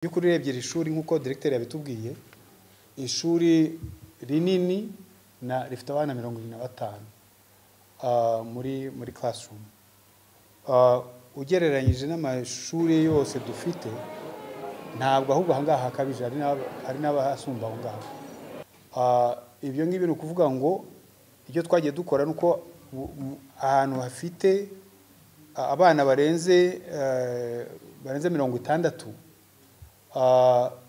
Byukuri urebye iri shuri nkuko directeur yabitubwiye, ishuri rinini na rifite abana 25 muri classroom. Ugereranyije n'amashuri yose dufite, ntabwo ahubwo ahangaha hakabije, hari n'abahasumba ahangaha. Ibyo ngibyo ni ukuvuga ngo icyo twagiye dukora nuko ahantu hafite abana barenze 60,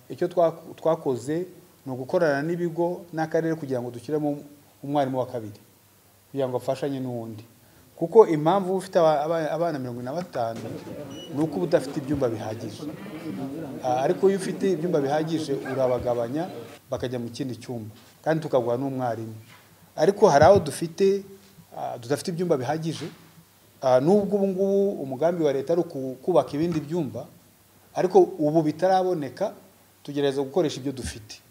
icyo twakoze no gukorana n'ibigo n'akarere kugira ngo dushyiremo umwarimu wa kabiri kugira ngo afashanye n'undi, kuko impamvu ufite abana 25 nuko udafite ibyumba bihagije, ariko iyo ufite ibyumba bihagije urabagabanya bakajya mu kindi cyumba kandi tukaguha n'umwarimu. Ariko hari aho dufite tudafite ibyumba bihagije, nubwo ubu ngubu umugambi wa leta ari kubaka ibindi byumba, ariko ubu bitaraboneka tugereza gukoresha ibyo dufite.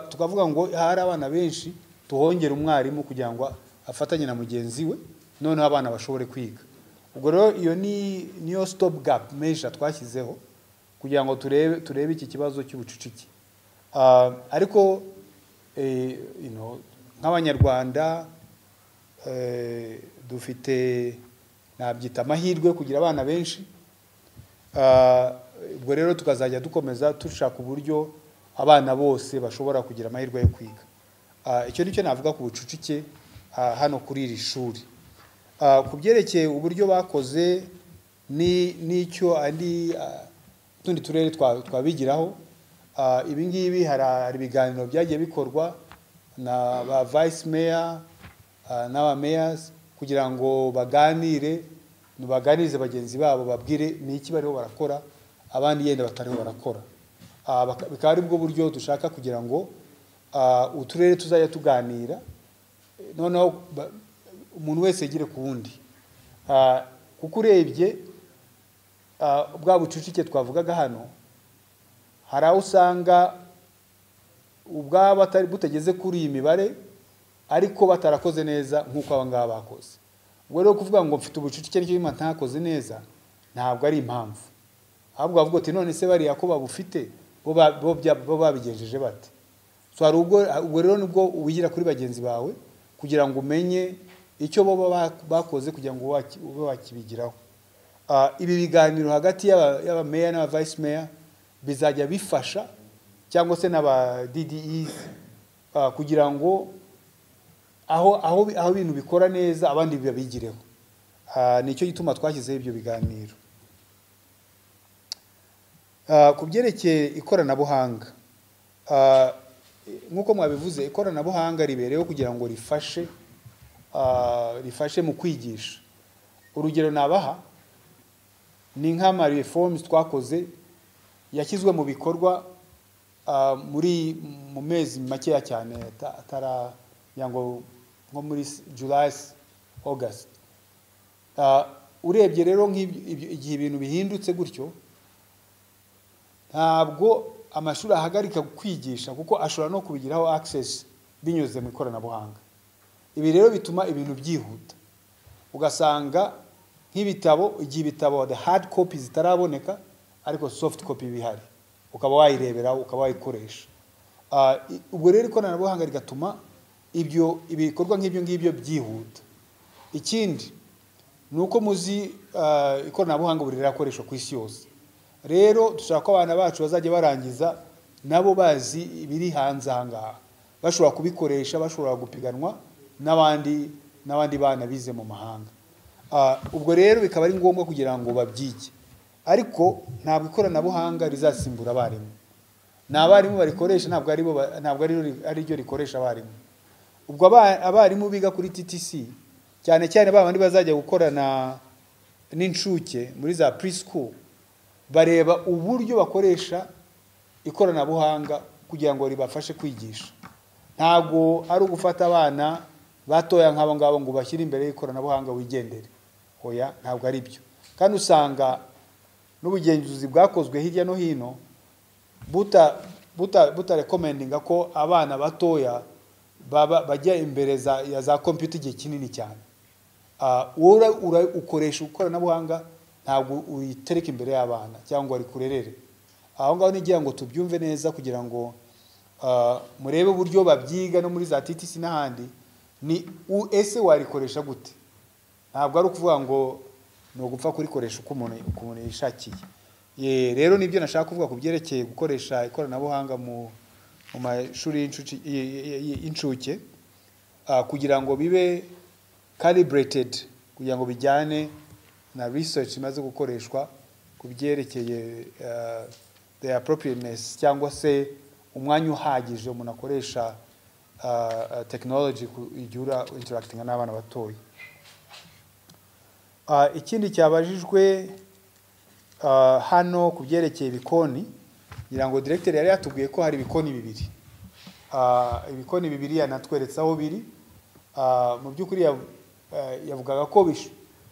Tukavuga ngo hari abana benshi tuhongera umwarimu kugira ngo afatanye na mugenzi we, none abana bashobore kwiga. Ubwo rero iyo niyo stop gap measure twashyizeho kugira ngo turebe iki kibazo cy'ubucucike. Ariko nk'abanyarwanda dufite nabyita amahirwe kugira abana benshi. Ubwo rero tukazajya dukomeza dushaka uburyo abana bose bashobora kugira amahirwe yo kwiga. Icyo nicyo navuga ku bucucike hano kuri iri shuri. Ku byerekeye uburyo bakoze n'icyo andi tundi turere twabigiraho, ibi ngibi hari ibiganiro byagiye bikorwa na ba vice mayor n'aba mayors kugira ngo baganirize bagenzi babo, babwire n'iki bariho barakora abandi yenda batariho barakora. Bikaba ari bwo buryo dushaka kugira ngo uturere tuzajya tuganira, noneho umuntu wese yigire ku wundi, kuko urebye bwa bucucike twavugaga hano, hari aho usanga ubwabo batari butegeze kuri iyi mibare ariko batarakoze neza nk'uko abangaba bakoze. Ubwo rero kuvuga ngo mfite ubucucike nicyo Imana ntakoze neza ntabwo ari impamvu, ahubwo bavuga ati none se bariya ko babufite bo babigejeje bate. So hari ubwo rero nibwo wigira kuri bagenzi bawe kugira ngo umenye icyo bo bakoze kugira ngo ube wakibigiraho. Ibi biganiro hagati y'aba mayor n'aba vice mayor bizajya bifasha cyangwa se n'aba DDEs kugira ngo aho ibintu bikora neza abandi bibigireho. Nicyo gituma twashyizeho ibyo biganiro. Ku byerekeye ikoranabuhanga, nk'uko mwabivuze, ikoranabuhanga ribereyeho kugira ngo rifashe mu kwigisha. Urugero nabaha ni nk'ama reforms twakoze yashyizwe mu bikorwa mu mezi makeya cyane, yango nko muri July, August. Urebye rero igihe ibintu bihindutse gutyo, ntabwo amashuri ahagarika kwigisha kuko ashobora no kubigiraho access binyuze mu ikoranabuhanga. Ibi rero bituma ibintu byihuta, ugasanga nk'ibitabo, igihe ibitabo the hard copy zitaraboneka ariko soft copy bihari, ukaba wayirebera ukaba wayikoresha. Ubwo rero ikoranabuhanga rigatuma ibikorwa nk'ibyo ngibyo byihuta. Ikindi nuko muzi ikoranabuhanga buri rirakoresha ku isi yose. Rero dushaka ko abana bacu bazajya barangiza nabo bazi ibiri hanze ahangaha, bashobora kubikoresha, bashobora gupiganwa n'abandi bana bize mu mahanga. Ubwo rero bikaba ari ngombwa kugira ngo babyige, ariko ntabwo ikoranabuhanga rizasimbura abarimu. N'abarimu barikoresha, ntabwo ari ryo rikoresha abarimu. Ubwo abarimu biga kuri TTC cyane cyane babandi bazajya gukorana n'incuke muri za preschool, bareba uburyo bakoresha ikoranabuhanga kugira ngo ribafashe kwigisha. Ntabwo ari ugufata abana batoya nk'abo ngabo ngo bashyire imbere y'ikoranabuhanga wigendere. Oya, ntabwo ari byo. Kandi usanga n'ubugenzuzi bwakozwe hirya no hino recommendinga ko abana batoya bajya imbere ya za computer igihe kinini cyane. Ukoresha ikoranabuhanga ntabwo uyitereka imbere y'abana cyangwa ari kurerere aho ngaho nigira ngo tubyumve neza kugira ngo murebe uburyo babyiga no muri za TTC n'ahandi ni ese warikoresha gute. Ntabwo ari ukuvuga ngo no gupfa kurikoresha uko umuntu yishakiye. Rero nibyo nashaka kuvuga ku byerekeye gukoresha ikoranabuhanga mu mashuri y'incuke kugira ngo bibe calibrated, kugira ngo bijyane na research imaze gukoreshwa ku byerekeye the appropriateness cyangwa se umwanya uhagije umuntu akoresha technology igihe interacting n'abana batoya. Ikindi cyabajijwe hano ku byerekeye ibikoni, ngira ngo director yari yatubwiye ko hari ibikoni bibiri. Ibikoni bibiri yanatweretse aho biri. Mu by'ukuri yavugaga ko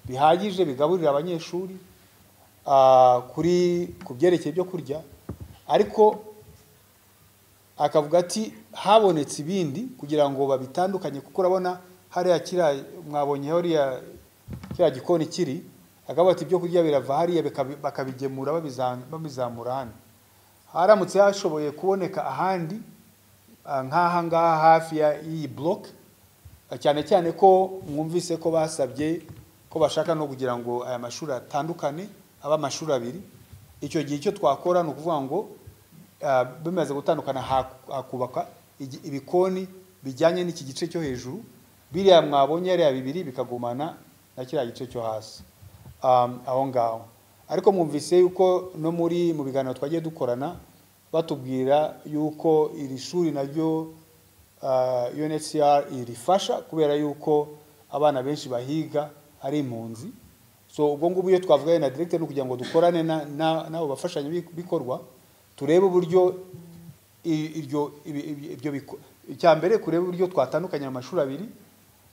bihagije bigaburira abanyeshuri ku byerekeye byo kurya, ariko akavuga ati habonetse ibindi kugira ngo babitandukanye, kuko urabona hariya mwabonye hariya kiriya gikoni kiri, akavuga ati ibyo kurya birava hariya bakabigemura babizamura hano. Haramutse hashoboye kuboneka ahandi nk'aha ngaha hafi y'iyi block, cyane cyane ko mwumvise ko basabye ko bashaka no kugira ngo aya mashuri atandukane aba amashuri abiri. Icyo gihe icyo twakora ni ukuvuga ngo bimaze gutandukana hakubaka ibikoni bijyanye n'iki gice cyo hejuru, biriya mwabonye hariya bibiri bikagumana na kiriya gice cyo hasi aho ngaho. Ariko mwumvise yuko no mu biganiro twagiye dukorana batubwira yuko iri shuri naryo UNHCR irifasha kubera yuko abana benshi bahiga ari impunzi. So ubwo ngubu iyo twavugaye na director no kugira ngo dukorane nabo bafashanya bikorwa, turebe uburyo icyambere kureba uburyo twatandukanya amashuri abiri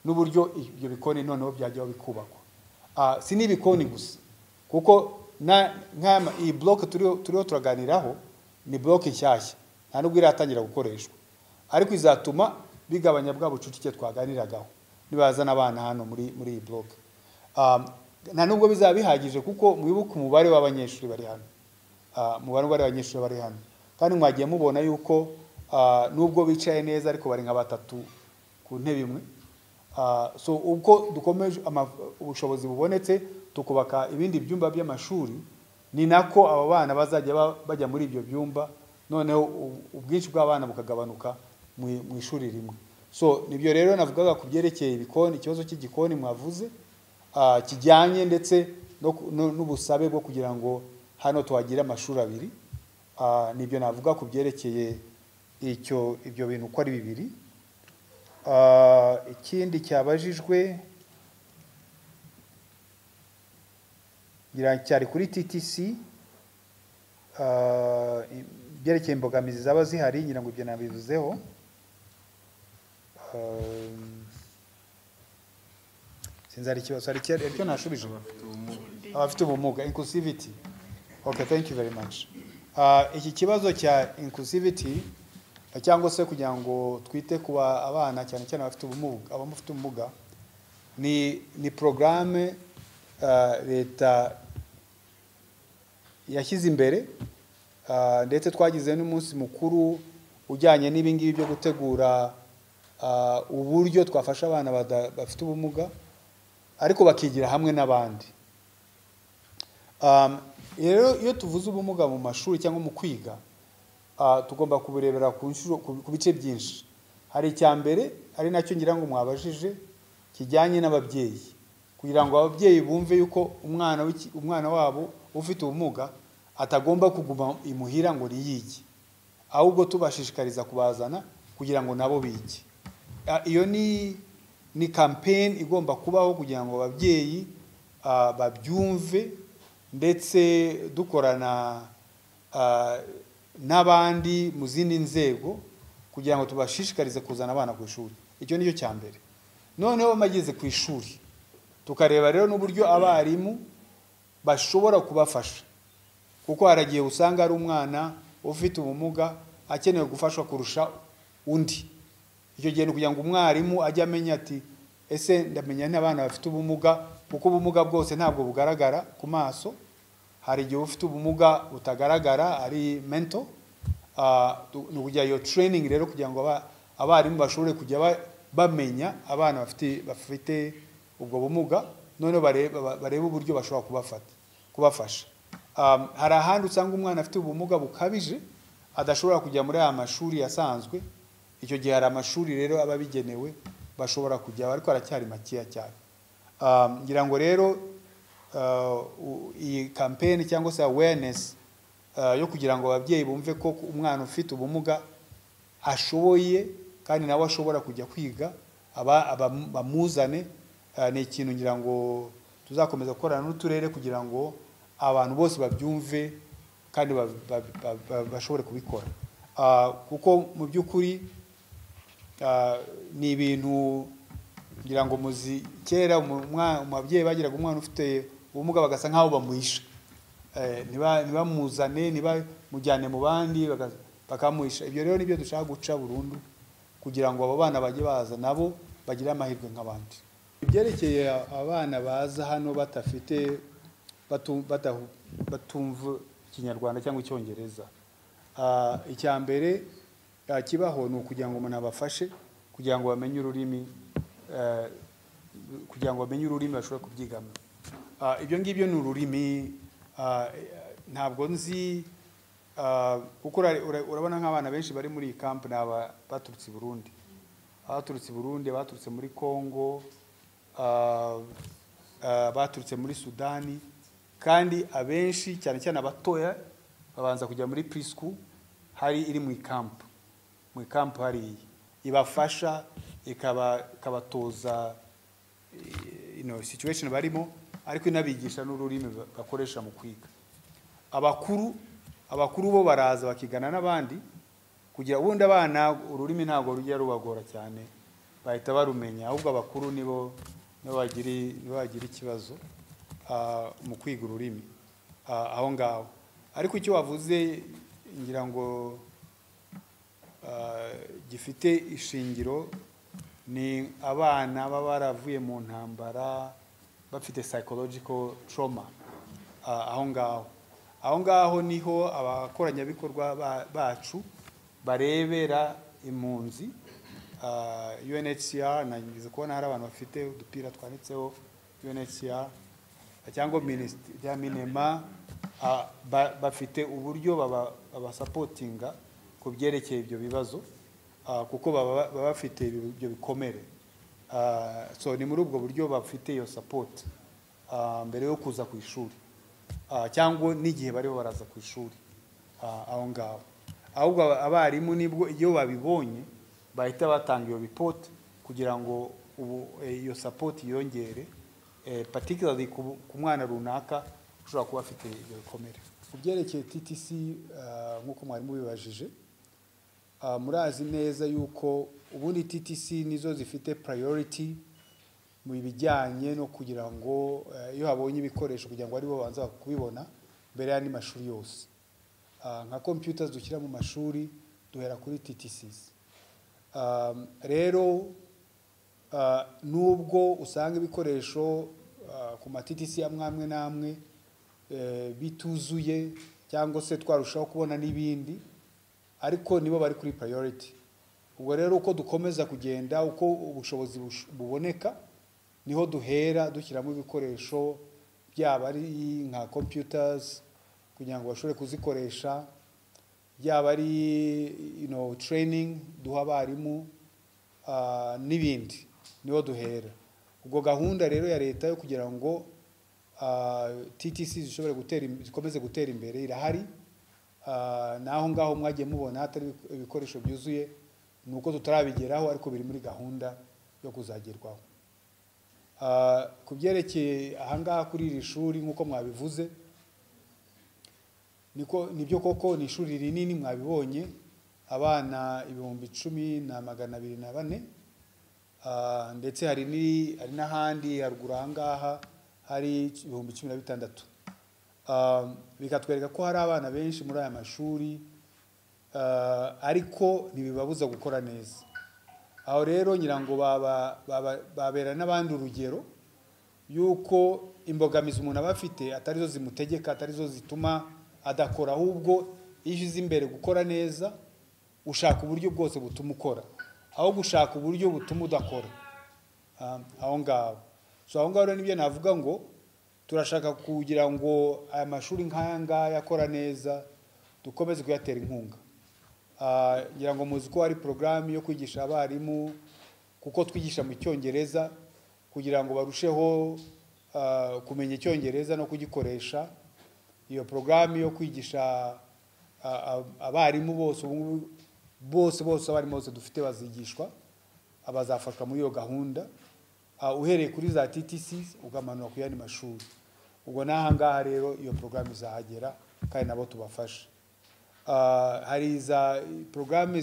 n'uburyo ibyo bikoni noneho byajyaho bikubakwa. Si n'ibikoni gusa, kuko iyi block turiho turaganiraho ni block nshyashya, nta nubwo iratangira gukoreshwa, ariko izatuma bigabanya bwa bucucike twaganiragaho nibazana abana hano muri iyi block. Nta nubwo bizaba bihagije kuko mwibuka umubare w'abanyeshuri bari hano, kandi mwagiye mubona yuko nubwo bicaye neza ariko bari nka batatu ku ntebe imwe. So ubwo dukomeje ubushobozi bubonetse tukubaka ibindi byumba by'amashuri, ni nako aba bana bazajya bajya muri ibyo byumba, noneho ubwinshi bw'abana bukagabanuka mu ishuri rimwe. So nibyo rero navugaga ku byerekeye ibikoni, ikibazo cy'igikoni mwavuze kijyanye ndetse n'ubusabe bwo kugira ngo hano tuhagira amashuri abiri. Nibyo navuga ku byerekeye ibyo bintu uko ari bibiri. Ikindi cyabajijwe cyari kuri TTC, byerekeye imbogamizi zaba zihari, ngira ngo ibyo nabivuzeho. Sinzari ikibazo aricyo nashubije abafite ubumuga, inclusivity. Okay, thank you very much. Iki kibazo cya inclusivity cyangwa se kugira ngo twite kuba abana cyane cyane abafite ubumuga ni programme leta yashyize imbere, ndetse twagize n'umunsi mukuru ujyanye n'ibingibi byo gutegura uburyo twafasha abana bafite ubumuga ariko bakigira hamwe n'abandi. Rero iyo tuvuze ubumuga mu mashuri cyangwa mu kwiga, tugomba kubirebera ku bice byinshi. Hari icyambere ari nacyo ngira ngo mwabajije kijyanye n'ababyeyi, kugira ngo ababyeyi bumve yuko umwana wabo ufite ubumuga atagomba kuguma imuhira ngo yige, ahubwo tubashishikariza kubazana kugira ngo nabo bige. Iyo ni campaign igomba kubaho kugira ngo ababyeyi babyumve, ndetse dukorana n'abandi mu zindi nzego kugira ngo tubashishikarize kuzana abana ku ishuri. Icyo nicyo cyambere. Noneho bageze ku ishuri tukareba rero n'uburyo abarimu bashobora kubafasha, kuko haragiye usanga ari umwana ufite ubumuga akeneye gufashwa kurusha undi. Icyo gihe kugira ngo umwarimu ajye amenya ati ese ndamenya n'abana bafite ubumuga, kuko ubumuga bwose ntabwo bugaragara ku maso, hari igihe ufite ubumuga butagaragara ari mental, ni ukujya iyo training rero kugira ngo abarimu bashobore kujya bamenya abana bafite ubwo bumuga, none bareba uburyo bashobora kubafasha. Hari ahandi usanga umwana afite ubumuga bukabije adashobora kujya muri aya mashuri yasanzwe, icyo gihe hari amashuri rero aba bigenewe bashobora kujya, ariko aracyari makeya cyane. Ngira ngo rero iyi campaign cyangwa se awareness yo kugira ngo ababyeyi bumve ko umwana ufite ubumuga ashoboye kandi nawe ashobora kujya kwiga, bamuzane, ni ikintu ngira ngo tuzakomeza gukorana n'uturere kugira ngo abantu bose babyumve kandi bashobore kubikora, kuko mu by'ukuri ni ibintu ngira ngo muzi kera umubyeyi bagiraga umwana ufite ubumuga bagasa nkaho bamuhisha, ntibamuzane, ntibamujyane mu bandi bakamuhisha. Ibyo rero nibyo dushaka guca burundu kugira ngo abo bana bajye baza nabo bagire amahirwe nk'abandi. Ibyerekeye abana baza hano batumva Ikinyarwanda cyangwa Icyongereza, icya mbere kibaho ni ukugira ngo umuntu abafashe kugira ngo bamenye ururimi, bashobora kubyigamo. Ibyo ngibyo ni ururimi, ntabwo nzi, kuko urabona nk'abana benshi bari muri iyi camp ni baturutse i Burundi, baturutse muri Congo, baturutse muri Sudani, kandi abenshi cyane cyane abatoya babanza kujya muri preschool hari iri mu camp. Mu camp hari ibafasha ikabatoza situation barimo, ariko inabigisha n'ururimi bakoresha mu kwiga. Abakuru bo baraza bakigana n'abandi kugira ubundi abana ururimi ntabwo rujya rubagora cyane, bahita barumenya, ahubwo abakuru nibo bagira ikibazo mu kwiga ururimi aho ngaho. Ariko icyo wavuze ngira ngo gifite ishingiro ni abana baba baravuye mu ntambara bafite psychological trauma. Aho ngaho niho abakoranyabikorwa bacu barebera impunzi. UNHCR, nagize kubona hari abantu bafite udupira twanditseho UNHCR cyangwa Minema, bafite uburyo babasapotinga ku byerekeye ibyo bibazo, kuko baba bafite ibyo bikomere. So ni muri ubwo buryo bafite iyo support mbere yo kuza ku ishuri, cyangwa n'igihe bari baraza ku ishuri aho ngaho. Ahubwo abarimu nibwo iyo babibonye bahita batanga iyo report kugira ngo iyo support yongere, particularly ku mwana runaka ushobora kuba afite ibyo bikomere. Ku byerekeye TTC, nk'uko mwari mubibajije, murazi neza yuko ubundi TTC nizo zifite priority mu bijyanye no kugira ngo iyo habonye ibikoresho kugira ngo aribo banza kubibona mbere y'andi mashuri yose. Nka computers dushyira mu mashuri duhera kuri TTCs. Rero nubwo usanga ibikoresho ku ma TTC amwe n'amwe bituzuye cyangwa se twarushaho kubona n'ibindi, ariko nibo bari kuri priority. Ubwo rero uko dukomeza kugenda, uko ubushobozi buboneka, niho duhera dushyiramo ibikoresho byaba ari nka computers kugira ngo bashobore kuzikoresha, byaba ari training duha abarimu n'ibindi, niho duhera. Ubwo gahunda rero ya leta yo kugira ngo TTC zikomeze gutera imbere irahari. Naho ngaho mwagiye mubona hatari ibikoresho byuzuye, nuko tutarabigeraho, ariko biri muri gahunda yo kuzagerwaho. Ku byerekeye ahangaha kuri iri shuri nk'uko mwabivuze, nibyo koko ni ishuri rinini mwabibonye, abana 10,204, ndetse hari n'ahandi haruguru ahangaha hari 16,000. Bikatwereka ko hari abana benshi muri aya mashuri, ariko ntibibabuza gukora neza. Aho rero ngira ngo babera n'abandi urugero yuko imbogamizi umuntu aba afite atari zo zimutegeka, atari zo zituma adakora, ahubwo iyo ushyize imbere gukora neza ushaka uburyo bwose butuma ukora, aho gushaka uburyo butuma udakora. Aho ngaho so aho ngaho rero nibyo navuga ngo turashaka kugira ngo aya mashuri nk'aya ngaya akora neza dukomeze kuyatera inkunga. Ngira ngo muzi ko hari porogaramu yo kwigisha abarimu kuko twigisha mu Cyongereza kugira ngo barusheho kumenya Icyongereza no kugikoresha. Iyo porogaramu yo kwigisha abarimu bose abarimu bose dufite bazigishwa, abazafashwa muri iyo gahunda uhereye kuri za TTC ugamanura ku yandi mashuri. Ubwo nahangaha rero iyo porogaramu izahagera kandi nabo tubafasha. Hari za porogaramu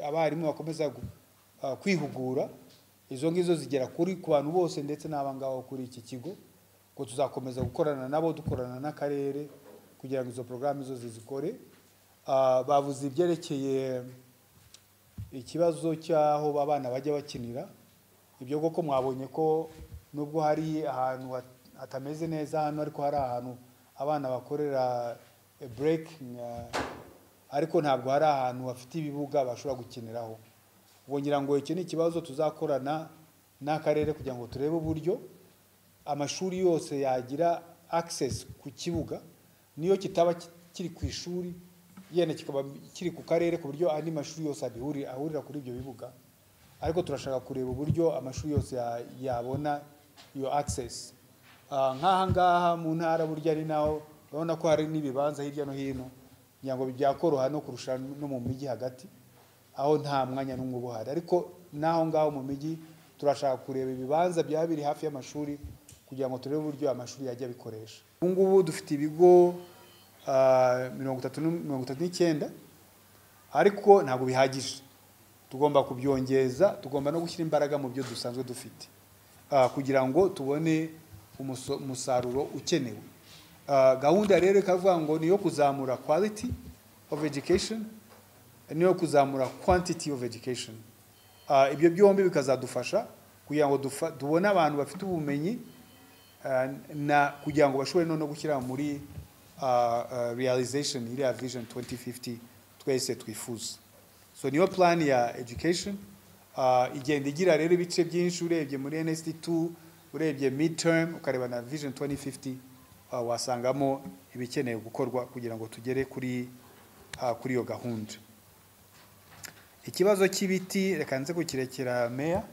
abarimu bakomeza kwihugura, izo ngizo zigera kuri ku bantu bose ndetse n'abangaho kuri iki kigo, ko tuzakomeza gukorana nabo dukorana n'akarere kugira ngo izo porogaramu zo zizikore. Bavuze ibyerekeye ikibazo cy'aho abana bajya bakinira. Ibyo koko mwabonye ko nubwo hari ahantu hatameze neza hano, ariko hari ahantu abana bakorera break, ariko ntabwo hari ahantu bafite ibibuga bashobora gukiniraho. Ubwo ngira ngo icyo ni ikibazo tuzakorana n'akarere kugira ngo turebe uburyo amashuri yose yagira access ku kibuga, niyo kitaba kiri ku ishuri yene kikaba kiri ku karere, ku buryo andi mashuri yose ahurira kuri ibyo bibuga. Ariko turashaka kureba uburyo amashuri yose yabona iyo access. Nk'aha ngaha mu ntara burya ari naho urabona ko hari n'ibibanza hirya no hino, ngira ngo byakoroha no kurusha no mu mijyi hagati aho nta mwanya n'umwe buhari. Ariko naho ngaho mu mijyi turashaka kureba ibibanza byaba biri hafi y'amashuri kugira ngo turebe uburyo amashuri yajya bikoresha. Ubu ngubu dufite ibigo 39, ariko ntabwo bihagije, tugomba kubyongeza, tugomba no gushyira imbaraga mu byo dusanzwe dufite kugira ngo tubone umusaruro ukenewe. Gahunda rero ikavuga ngo niyo kuzamura quality of education, niyo kuzamura quantity of education. Ibyo byombi bikazadufasha kugira ngo tubone abantu bafite ubumenyi na kugira ngo bashobore no gushyira muri realization iriya vision 2050 twese twifuza. So niyo plan ya education igenda igira rero ibice byinshi. Urebye muri NST2, urebye midterm, ukareba na vision 2050, wasangamo ibikeneye gukorwa kugira ngo tugere kuri iyo gahunda. Ikibazo cy'ibiti reka nze kukirekera meya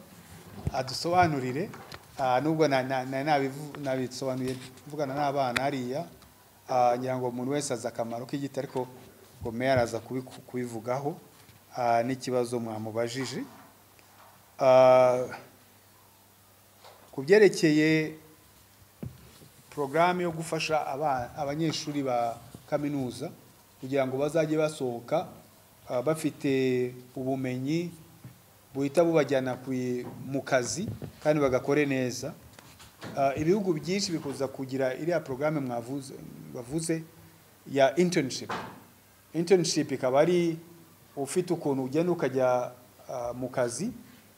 adusobanurire, nubwo nabisobanuye mvugana n'abana hariya, ngira ngo umuntu wese azi akamaro k'igiti, ariko ngo meya araza kubivugaho n'ikibazo mwamubajije. Ku byerekeye porogaramu yo gufasha abanyeshuri ba kaminuza kugira ngo bazajye basohoka bafite ubumenyi buhita bubajyana mu kazi kandi bagakore neza. Ibihugu byinshi bikuza kugira iriya porogaramu bavuze ya internship. Internship ikaba ari ufite ukuntu ugenda ukajya mu kazi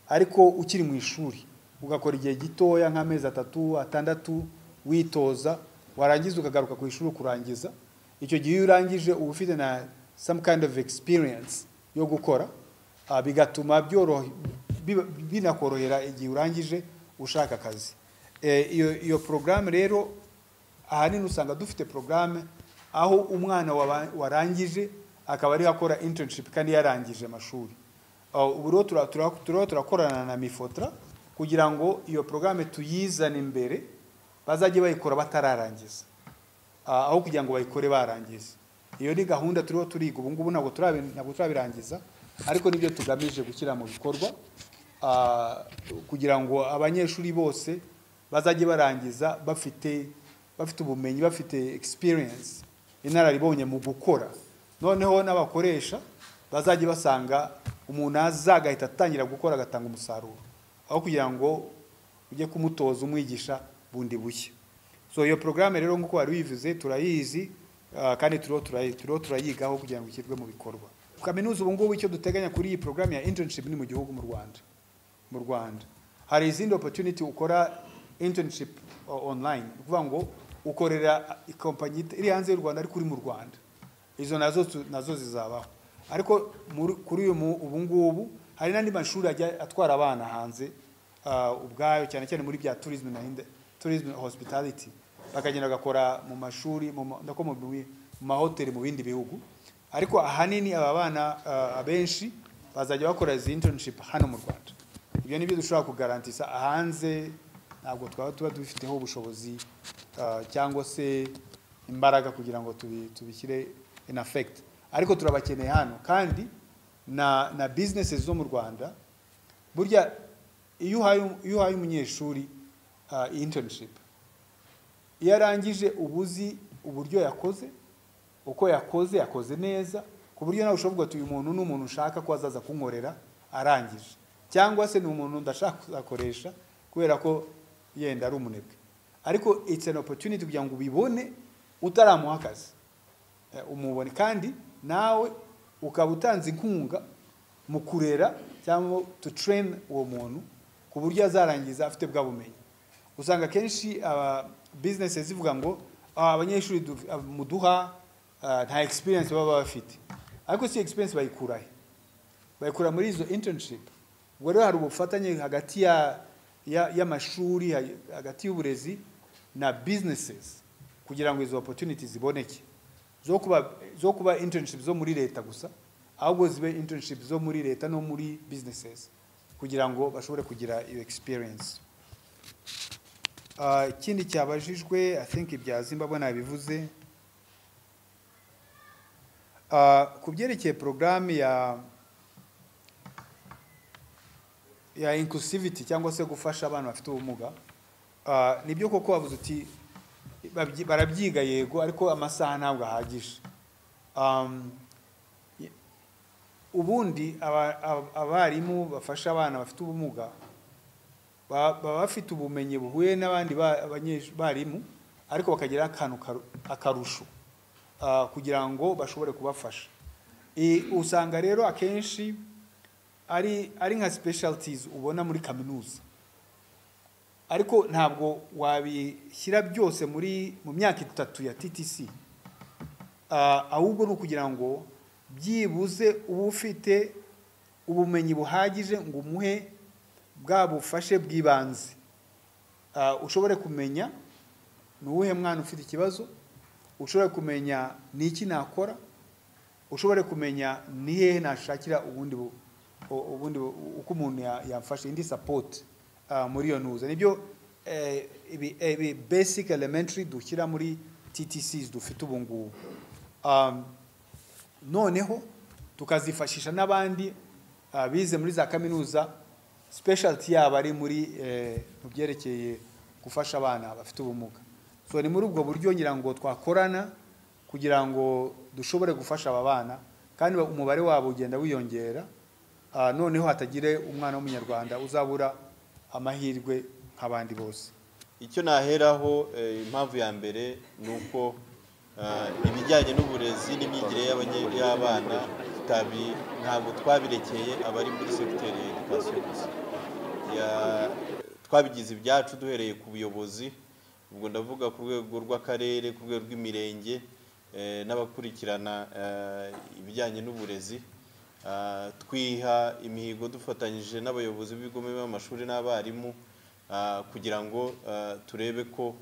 ariko ukiri mu ishuri, ugakora igihe gitoya nk'amezi 3, 6 witoza, warangiza ukagaruka ku ishuri kurangiza. Icyo gihe iyo urangije uba ufite na some kind of experience yo gukora, bigatuma binakorohera igihe urangije ushaka akazi. Iyo porogaramu rero ahanini usanga dufite porogaramu aho umwana warangije akaba ari akora internship kandi yarangije amashuri. Ubu rero turakorana na Mifotra kugira ngo iyo porogaramu tuyizane imbere, bazajye bayikora batararangiza aho kugira ngo bayikore barangiza. Iyo ni gahunda turiga ubu ngubu, ntabwo turabirangiza, ariko nibyo tugamije gushyira mu bikorwa kugira ngo abanyeshuri bose bazajye barangiza bafite ubumenyi, bafite experience, inararibonye mu gukora. Noneho n'abakoresha bazajye basanga umuntu azagahita atangira gukora agatanga umusaruro, aho kugira ngo ujye kumutoza umwigisha bundi bushya. So iyo porogaramu rero nk'uko wari wivuze turayizi kandi turayigaho kugira ngo ishyirwe mu bikorwa. Kaminuza ubu ngubu icyo duteganya kuri iyi porogaramu ya internship ni mu gihugu mu Rwanda hari izindi opportunity ukora internship online, kuvuga ngo ukorera ikompanyi iri hanze y'u Rwanda ari kuri mu Rwanda, izo nazo zizabaho. Ariko kuri ubu ngubu hari n'andi mashuri atwara abana hanze ubwayo, cyane cyane muri bya tourism hospitality, bakagenda gakora mu mashuri mu mahoteli mu bindi bihugu. Ariko ahanini aba bana abenshi bazajya bakora izi internship hano mu Rwanda. Ibyo nibyo dushobora kugarantisa. Hanze ntabwo tuba dufiteho ubushobozi cyangwa se imbaraga kugira ngo tubishyire in effect, ariko turabakeneye hano. Kandi na businesses zo mu Rwanda, burya iyo uhaye umunyeshuri internship, iyo arangije ubuzi uburyo yakoze, uko yakoze neza, ku buryo nawe ushobora kuvuga uyu muntu n'umuntu ushaka ko azaza kunkorera arangije, cyangwa se ni umuntu ndashaka kuzakoresha kubera ko yenda ari umunebwe. Ariko it's an opportunity kugira ngo ubibone utaramuha akazi, umubone, kandi nawe ukaba utanze inkunga mu kurera cyangwa to train uwo muntu ku buryo azarangiza afite bwa bumenyi. Usanga kenshi businesses zivuga ngo abanyeshuri muduha nta experience baba bafite, ariko si experience bayikura muri izo internship. Ubwo rero hari ubufatanye hagati y'amashuri, hagati y'uburezi na businesses kugira ngo izo opportunities ziboneke, zo kuba internship zo muri leta gusa, ahubwo zibe internship zo muri leta no muri businesses kugira ngo bashobore kugira iyo experience. Ikindi cyabajijwe, I think ibya Zimbabwe nabivuze. Ku byerekeye programme ya inclusivity cyangwa se gufasha abantu bafite ubumuga, nibyo koko wavuze uti barabyiga yego, ariko amasaha ntabwo ahagije. Ubundi abarimu bafasha abana bafite ubumuga baba bafite ubumenyi buhuye n'abandi barimu, ariko bakagira akarusho kugira ngo bashobore kubafasha. Usanga rero akenshi ari nka specialties ubona muri kaminuza, ariko ntabwo wabishyira byose mu myaka 3 ya TTC, ahubwo ni ukugira ngo byibuze uba ufite ubumenyi buhagije ngo umuhe bwa bufashe bw'ibanze, ushobore kumenya ni uwuhe mwana ufite ikibazo, ushobore kumenya ni iki nakora, ushobore kumenya ni hehe nashakira ubundi uko umuntu yamfasha indi support muri iyo ntuza. Nibyo basic elementary dushyira muri TTCs dufite ubu ngubu. Noneho tukazifashisha n'abandi bize muri za kaminuza, specialty yabo ari muri mu byerekeye gufasha abana bafite ubumuga. So ni muri ubwo buryo ngira ngo twakorana kugira ngo dushobore gufasha aba bana, kandi umubare wabo ugenda wiyongera, noneho hatagire umwana w'umunyarwanda uzabura amahirwe nk'abandi bose. Icyo naheraho impamvu ya mbere nuko ibijyanye n'uburezi n'imyigire y'abana ntabwo twabirekeye abari muri secteur ya education gusa. Twabigize ibyacu duhereye ku buyobozi, ubwo ndavuga ku rwego rw'akarere, ku rwego rw'imirenge n'abakurikirana ibijyanye n'uburezi. Twiha imihigo dufatanyije n'abayobozi b'ibigo by'amashuri n'abarimu kugira ngo turebe ko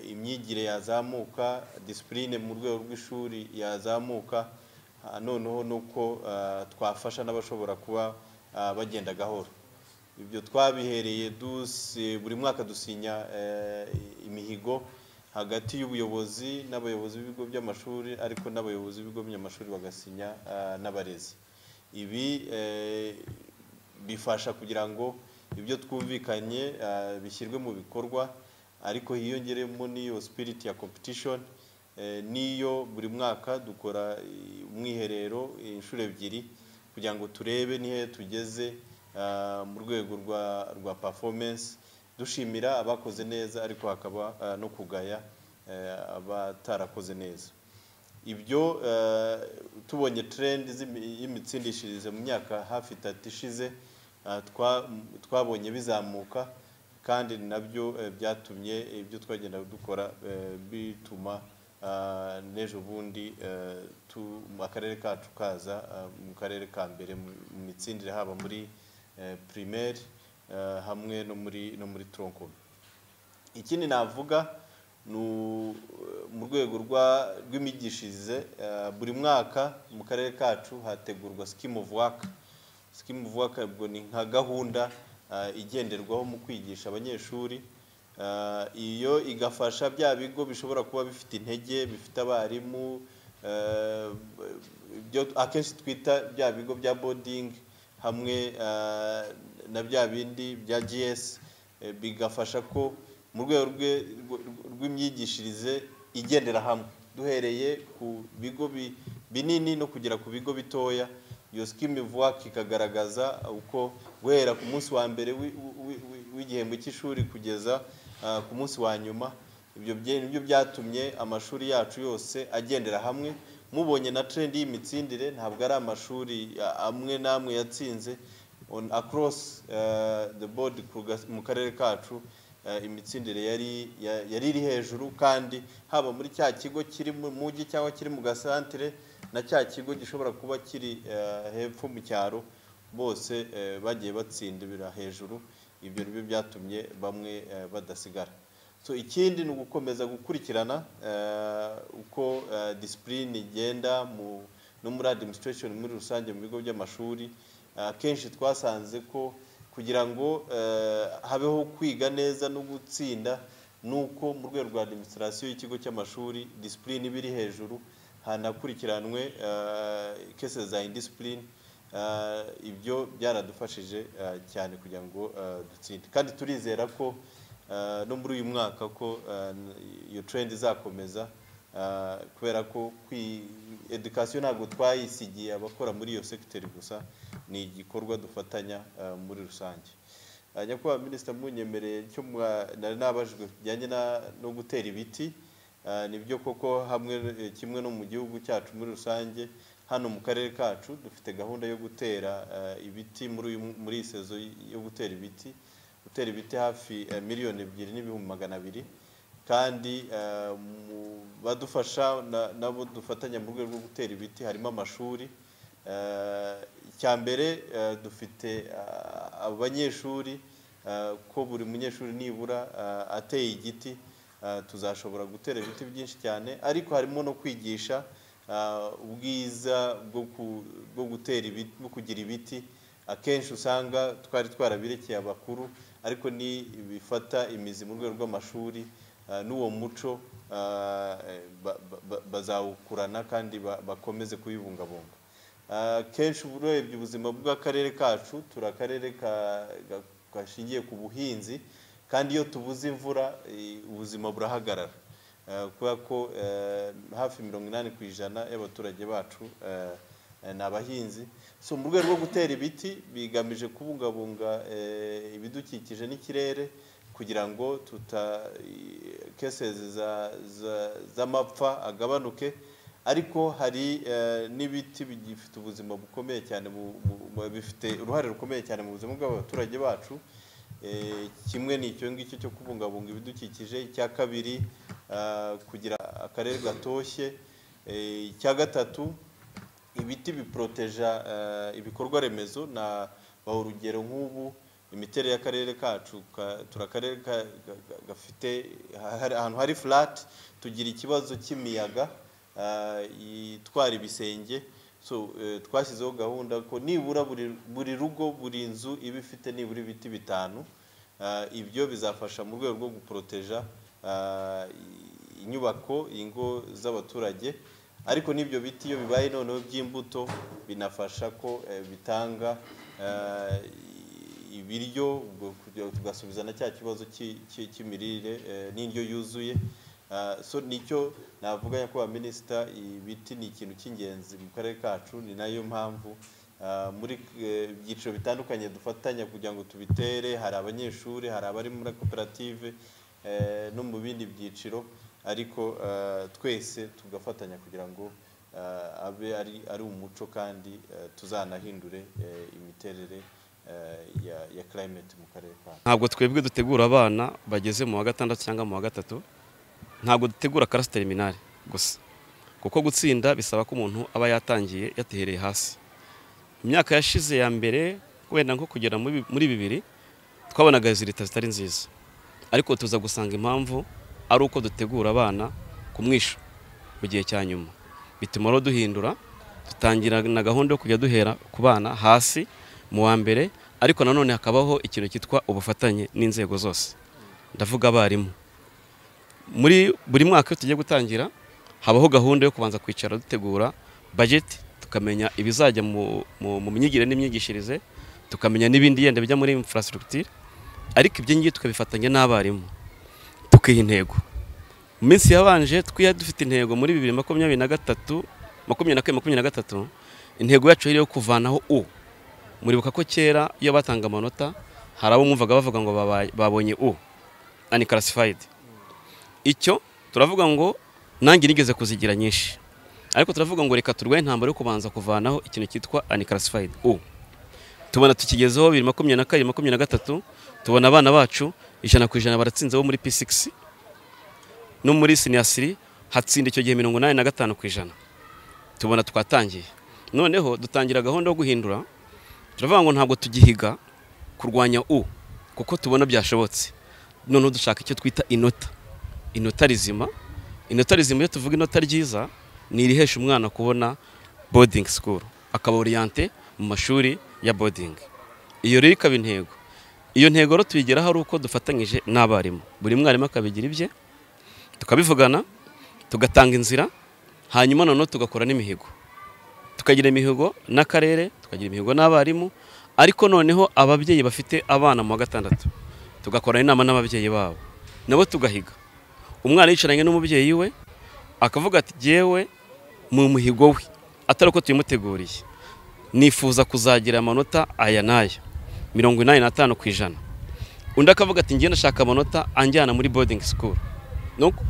imyigire yazamuka, discipline mu rwego rw'ishuri yazamuka, noneho nuko twafasha n'abashobora kuba bagenda gahoro. Ibyo twabihereye buri mwaka dusinya imihigo hagati y'ubuyobozi n'abayobozi b'ibigo by'amashuri, ariko n'abayobozi b'ibigo by'amashuri bagasinya n'abarezi. Ibi bifasha kugira ngo ibyo twumvikanye bishyirwe mu bikorwa, ariko hiyongeremo n'iyo spirit ya competition. Niyo buri mwaka dukora umwiherero inshuro 2 kugira ngo turebe nihe tugeze mu rwego rwa performance, dushimira abakoze neza, ariko hakaba no kugaya abatarakoze neza. Ibyo tubonye trend y'imitsindishirize mu myaka hafi 3 ishize, twabonye bizamuka kandi nabyo byatumye ibyo twagenda dukora bituma n'ejo bundi akarere kacu kaza mu karere ka mbere mu mitsindire haba muri primaire hamwe no muri tronco. Ikindi navuga mu rwego rw'imigishirize buri mwaka mu karere kacu hategurwa scheme of work. Scheme of work ubwo ni nka gahunda igenderwaho mu kwigisha abanyeshuri, iyo igafasha bya bigo bishobora kuba bifite intege, bifite abarimu byo akenshi twita bya bigo bya boarding hamwe na bya bindi bya GS, bigafasha ko mu rwego rw'imyigishirize igendera hamwe, duhereye ku bigo binini no kugera ku bigo bitoya. Iyo scheme of work ikagaragaza uko guhera ku munsi wa mbere w'igihembwe cy'ishuri kugeza ku munsi wa nyuma, ibyo byatumye amashuri yacu yose agendera hamwe. Mubonye na trend y'imitsindire, ntabwo ari amashuri amwe namwe yatsinze, on across the board mu karere kacu imitsindire yari iri hejuru, kandi haba muri cya kigo kiri mu mujyi cyangwa kiri mu gasantere na cya kigo gishobora kuba kiri hepfo mu cyaro, bose bagiye batsindira hejuru. Ibyo nibyo byatumye bamwe badasigara. So ikindi ni ugukomeza gukurikirana uko discipline igenda no muri administration muri rusange mu bigo by'amashuri. Kenshi twasanze ko kugira ngo habeho kwiga neza no gutsinda, nuko mu rwego rwa administration y'ikigo cy'amashuri discipline ibiri hejuru, hanakurikiranwe cases za indiscipline. Ibyo byaradufashije cyane kugira ngo dutsinde, kandi turizera ko no muri uyu mwaka ko iyo trend izakomeza, kubera ko education ntabwo twayisigiye abakora muri iyo secteur gusa, ni igikorwa dufatanya muri rusange. Nyakubahwa Minisitiri, munyemereye cyo nari nabajwe bijyanye no gutera ibiti. Nibyo koko hamwe kimwe no mu gihugu cyacu muri rusange, hano mu karere kacu dufite gahunda yo gutera ibiti muri sezo yo gutera ibiti hafi miliyoni 2,200,000, kandi badufasha nabo dufatanya mu rwego rwo gutera ibiti harimo amashuri. Icyambere dufite abanyeshuri, ko buri munyeshuri nibura ateye igiti tuzashobora gutera ibiti byinshi cyane, ariko harimo no kwigisha ubwiza bwo gutera ibiti, bwo kugira ibiti. Akenshi usanga twari twarabirekeye abakuru, ariko ni bifata imizi mu rwego rw'amashuri, n'uwo muco bazawukurana kandi bakomeze kubibungabunga. Kenshi urebye ubuzima bw'akarere kacu, turi akarere gashingiye ku buhinzi, kandi iyo tubuze imvura ubuzima burahagarara, kubera ko hafi 80% y'abaturage bacu ni abahinzi. So mu rwego rwo gutera ibiti bigamije kubungabunga ibidukikije n'ikirere, kugira ngo cases z'amapfa agabanuke. Ariko hari n'ibiti bigifite ubuzima bukomeye cyane, bifite uruhare rukomeye cyane mu buzima bw'abaturage bacu. Kimwe ni icyo ngicyo cyo kubungabunga ibidukikije. Icya kabiri, kugira akarere gatoshye. Icya gatatu, ibiti biproteja ibikorwa remezo. Na urugero nk'ubu imiterere y'akarere kacu, turakarere gafite ahantu hari flat, tugira ikibazo cy'imiyaga itwara ibisenge. So twashyizeho gahunda ko nibura buri rugo, buri nzu iba ifite nibura ibiti 5. Ibyo bizafasha mu rwego rwo guproteja inyubako, ingo z'abaturage. Ariko n'ibyo biti iyo bibaye noneho by'imbuto, binafasha ko bitanga ibiryo, tugasubizana cya kibazo cy'imirire n'indyo yuzuye. So nicyo navuga Nyakubahwa Minisita, ibiti ni ikintu cy'ingenzi mu karere kacu. Ni nayo mpamvu muri ibyiciro bitandukanye dufatanya kugira ngo tubitere. Hari abanyeshuri, hari abari muri koperative no mu bindi byiciro, ariko twese tugafatanya kugira ngo abe ari umuco, kandi tuzanahindure imiterere ya climate mu karere ka. Ntabwo twebwe dutegura abana bageze mu wa gatandatu cyangwa mu wa gatatu, ntabwo dutegura classe terminale gusa, kuko gutsinda bisaba ko umuntu aba yatangiye yatehereye hasi. Imyaka yashize ya mbere wenda nko kugera muri 2 twabonaga resultat zitari nziza, ariko tuza gusanga impamvu ari uko dutegura abana ku mwisho mu gihe cya nyuma. Bituma ro duhindura, dutangira na gahunda yo kujya duhera ku bana hasi mu wa mbere, ariko nanone hakabaho ikintu cyitwa ubufatanye n'inzego zose, ndavuga abarimu. Muri buri mwaka tugiye gutangira habaho gahunda yo kubanza kwicara dutegura budget, tukamenya ibizajya mu myigire n'imyigishirize, tukamenya n'ibindi yenda bijya muri infrastructure, ariko ibyo ngiye tukabifatanya n'abarimu tukiha intego. Mu minsi yabanje twiya dufite intego muri 2023 intego yacu iri yo kuvanaho U. Muribuka ko kera iyo batanga amanota hari abo mwumvaga bavuga ngo babonye U unclassified. Icyo turavuga ngo nangi nigeze kuzigira nyinshi, ariko turavuga ngo reka turwaye intambara yo kubanza kuvanaho ikintu cyitwa unclassified U. Tubona tukigezeho 2022-2023 tubona abana bacu 100% baratsinze bo muri P6 no muri senior 3 hatsinda icyo gihe 85%. Tubona twatangiye noneho dutangira gahunda yo guhindura, turavuga ngo ntabwo tugihiga kurwanya U kuko tubona byashobotse, none dushaka icyo twita inota rizima. Inota rizima iyo tuvuga inota ryiza ni irihesha umwana kubona boarding school, akaba orienté mu mashuri ya boarding. Iyo rero ikaba intego. Iyo ntego ro tuyigera hari uko dufatanyije n'abarimu, buri mwarimu akabigira ibye, tukabivugana, tugatanga inzira, hanyuma none tugakora n'imihigo. Tukagira imihigo n'akarere, tukagira imihigo n'abarimu, ariko noneho ababyeyi bafite abana mu wa gatandatu tugakora inama n'ababyeyi babo, nabo tugahiga. Umwana yicaranye n'umubyeyi we akavuga ati jewe mu muhigo we atari ko tuyimuteguriye nifuza kuzagira amanota aya naya 85%. Undi akavuga ati ngiye ndashaka amanota anjyana muri boarding school, nuko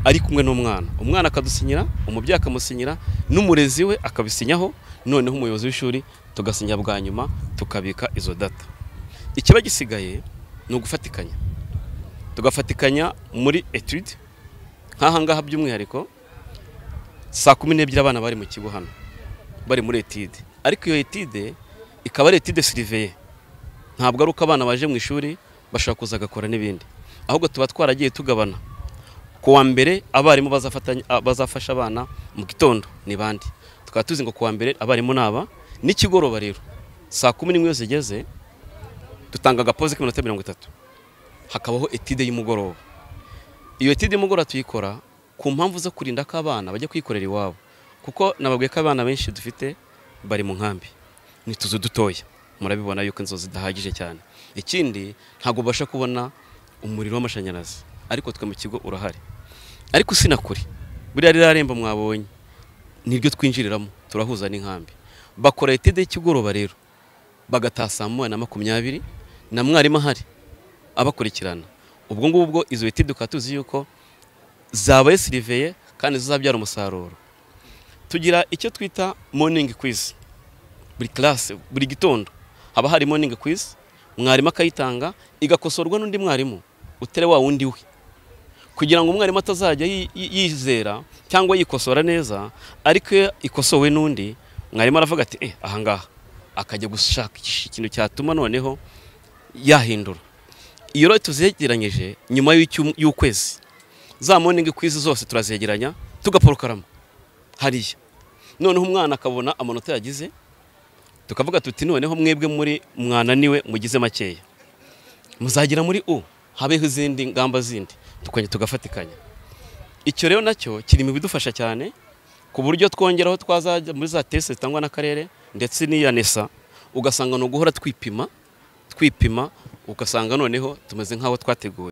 ari kumwe n'umwana, umwana akadusinyira, umubyeyi akamusinyira, n'umurezi we akabisinyaho, noneho umuyobozi w'ishuri tugasinya bwa nyuma tukabika izo data. Ikiba gisigaye ni ugufatikanya, tugafatikanya muri etude nk'aha ngaha by'umwihariko saa 12 abana bari mu kigo hano bari muri etude, ariko iyo etude ikaba ari etude surveillée, ntabwo ari uko abana baje mu ishuri bashaka kuza gakora n'ibindi, ahubwo tuba twaragiye tugabana. Kuwa mbere abarimu bazafasha abana mu gitondo ni bandi, tukaba tuzi ngo kuwa mbere abarimu naba n'ikigoroba rero saa 11 yose zigeze dutanga agapoze k'iminota 30, hakabaho etude y'umugoroba. Iyo etude y'umugoroba tuyikora ku mpamvu zo kurinda ko abana bajya kwikorera iwabo, kuko nababwiye ko abana benshi dufite bari mu nkambi, ni tuzu dutoya, murabibona yuko inzo zidahagije cyane. Ikindi ntago basha kubona umuriro w'amashanyarazi, ariko twe mu kigo urahari, ariko sinakuri buriya riraremba mwabonye niryo twinjiriramo turahuza n'inkambi. Bakora etude y'ikigoroba rero bagatasa mu 20 na mwarimu ahari abakurikirana. Ubwo ngubwo izo etude ukatuzi yuko zabaye surveillée kandi zizabyara umusaruro. Tugira icyo twita morning quiz. Buri class buri gitondo haba hari morning quiz, mwarimu akayitanga igakosorwa n'undi mwarimu utere wa wundi we, kugira ngo umwarimu atazajya yizera cyangwa yikosora neza, ariko ikosowe n'undi mwarimu aravuga ati aha ngaha akajya gushaka ikintu cyatuma noneho yahindura. Iyo rero tuzegeranyije nyuma y'ukwezi za morning quiz zose turazegeranya tugaporokarama hariya, noneho umwana akabona amanota yagize, tukavuga tuti noneho mwebwe muri mwana niwe mugize makeya muzagira muri U, habeho izindi ngamba zindi tukanye tugafatikanya. Icyo rero nacyo kiri mu bidufasha cyane ku buryo twongeraho twazajya muri za test zitangwa n'akarere ndetse n'iya NESA, ugasanga no guhora twipima ugasanga noneho tumeze nk'aho twateguye.